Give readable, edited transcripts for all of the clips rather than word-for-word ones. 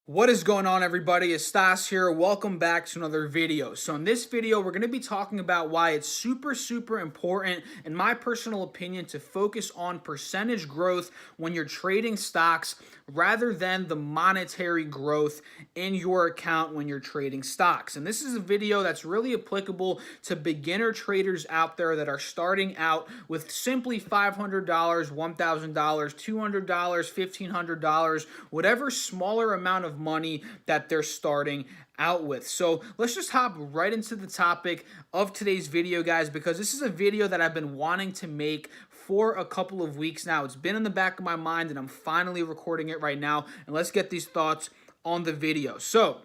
What is going on, everybody? It's Stas here. Welcome back to another video. So in this video, we're going to be talking about why it's super important, in my personal opinion, to focus on percentage growth when you're trading stocks rather than the monetary growth in your account when you're trading stocks. And this is a video that's really applicable to beginner traders out there that are starting out with simply $500, $1,000, $200, $1,500, whatever smaller amount of money that they're starting out with. So let's just hop right into the topic of today's video, guys, because this is a video that I've been wanting to make for a couple of weeks now. It's been in the back of my mind and I'm finally recording it right now. And let's get these thoughts on the video. So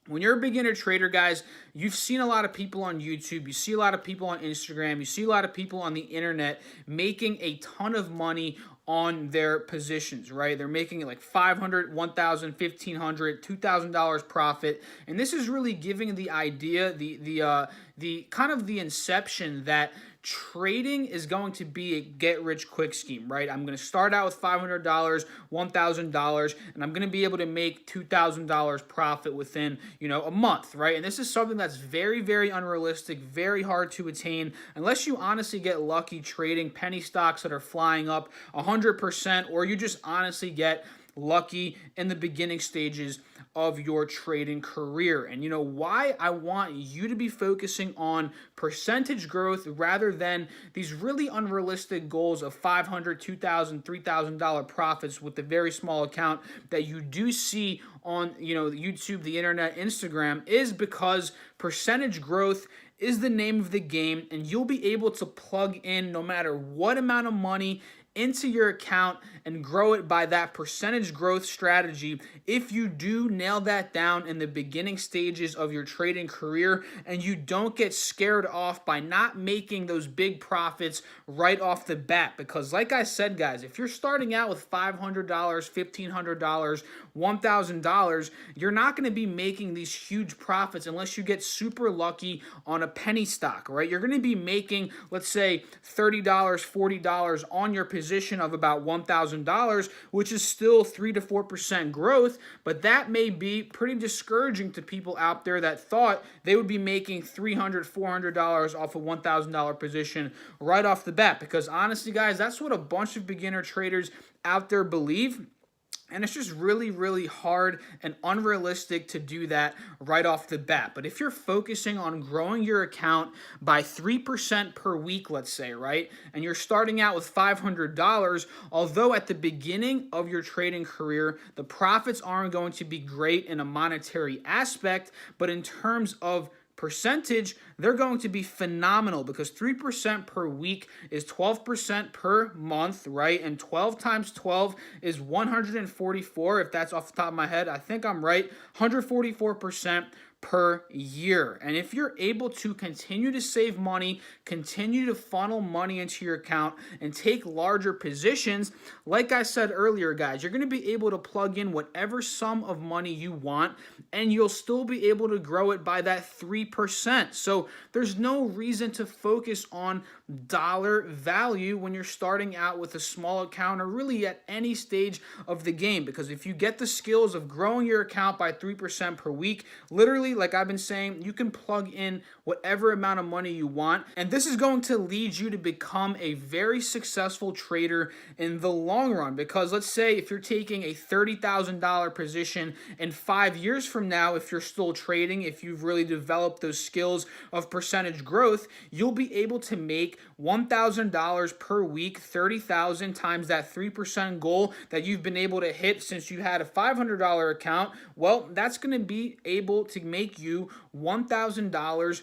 when you're a beginner trader, guys, you've seen a lot of people on YouTube, you see a lot of people on Instagram, you see a lot of people on the internet making a ton of money on their positions, right? They're making it like $500, $1,000, $1,500, $2,000 profit. And this is really giving the idea, the kind of the inception that trading is going to be a get-rich-quick scheme, right? I'm going to start out with $500, $1,000, and I'm going to be able to make $2,000 profit within, a month, right? And this is something that's very unrealistic, very hard to attain, unless you honestly get lucky trading penny stocks that are flying up 100%, or you just honestly get lucky in the beginning stages of your trading career. And why I want you to be focusing on percentage growth rather than these really unrealistic goals of $500, $2,000, $3,000 profits with a very small account that you do see on YouTube, the internet, Instagram, is because percentage growth is the name of the game, and you'll be able to plug in no matter what amount of money into your account and grow it by that percentage growth strategy if you do nail that down in the beginning stages of your trading career and you don't get scared off by not making those big profits right off the bat. Because like I said, guys, if you're starting out with $500, $1,500, $1,000, you're not going to be making these huge profits unless you get super lucky on a penny stock, right? You're going to be making, let's say, $30, $40 on your position of about $1,000, which is still 3 to 4% growth, but that may be pretty discouraging to people out there that thought they would be making $300, $400 off a $1,000 position right off the bat. Because honestly, guys, that's what a bunch of beginner traders out there believe. And it's just really hard and unrealistic to do that right off the bat. But if you're focusing on growing your account by 3% per week, let's say, right? And you're starting out with $500, although at the beginning of your trading career, the profits aren't going to be great in a monetary aspect, but in terms of percentage, they're going to be phenomenal because 3% per week is 12% per month, right? And 12 times 12 is 144. If that's off the top of my head, I think I'm right. 144% per year. And if you're able to continue to save money, continue to funnel money into your account and take larger positions, like I said earlier, guys, you're going to be able to plug in whatever sum of money you want and you'll still be able to grow it by that 3%. So there's no reason to focus on dollar value when you're starting out with a small account or really at any stage of the game, because if you get the skills of growing your account by 3% per week, literally, like I've been saying, you can plug in whatever amount of money you want, and this is going to lead you to become a very successful trader in the long run. Because let's say if you're taking a $30,000 position in 5 years from now, if you're still trading, if you've really developed those skills of percentage growth, you'll be able to make $1,000 per week, 30,000 times that 3% goal that you've been able to hit since you had a $500 account. Well, that's going to be able to make you $1,000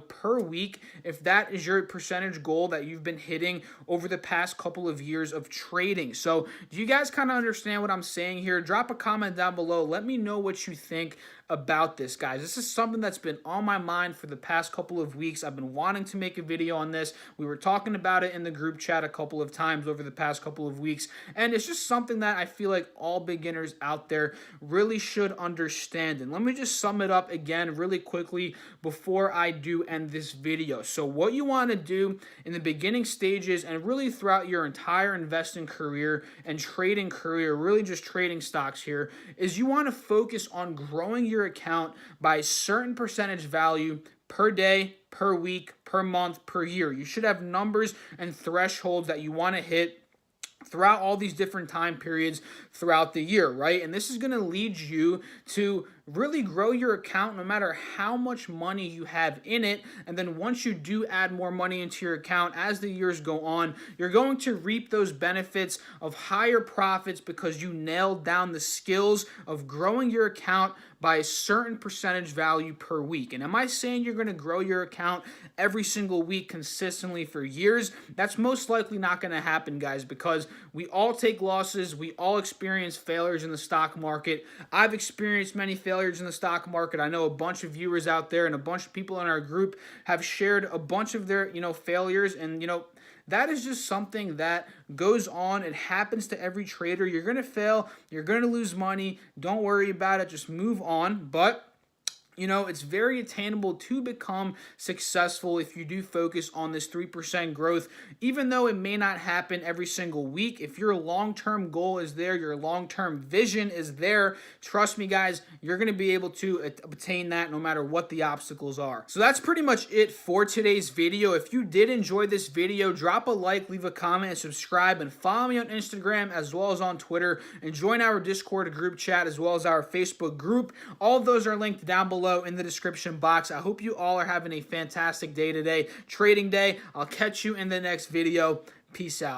per week, if that is your percentage goal that you've been hitting over the past couple of years of trading. So do you guys kind of understand what I'm saying here? Drop a comment down below. Let me know what you think about this, guys. This is something that's been on my mind for the past couple of weeks. I've been wanting to make a video on this. We were talking about it in the group chat a couple of times over the past couple of weeks, and it's just something that I feel like all beginners out there really should understand. And let me just sum it up again really quickly before I do do end this video. So what you want to do in the beginning stages and really throughout your entire investing career and trading career, really just trading stocks here, is you want to focus on growing your account by a certain percentage value per day, per week, per month, per year. You should have numbers and thresholds that you want to hit throughout all these different time periods throughout the year, right? And this is going to lead you to really grow your account no matter how much money you have in it. And then once you do add more money into your account as the years go on, you're going to reap those benefits of higher profits because you nailed down the skills of growing your account by a certain percentage value per week. And am I saying you're going to grow your account every single week consistently for years? That's most likely not going to happen, guys, because we all take losses. We all experience failures in the stock market. I've experienced many failures in the stock market. I know a bunch of viewers out there and a bunch of people in our group have shared a bunch of their, failures, and, that is just something that goes on. It happens to every trader. You're going to fail. You're going to lose money. Don't worry about it. Just move on. But it's very attainable to become successful if you do focus on this 3% growth, even though it may not happen every single week. If your long-term goal is there, your long-term vision is there, trust me, guys, you're going to be able to obtain that no matter what the obstacles are. So that's pretty much it for today's video. If you did enjoy this video, drop a like, leave a comment, and subscribe, and follow me on Instagram as well as on Twitter, and join our Discord group chat as well as our Facebook group. All of those are linked down below in the description box. I hope you all are having a fantastic day today, trading day. I'll catch you in the next video. Peace out.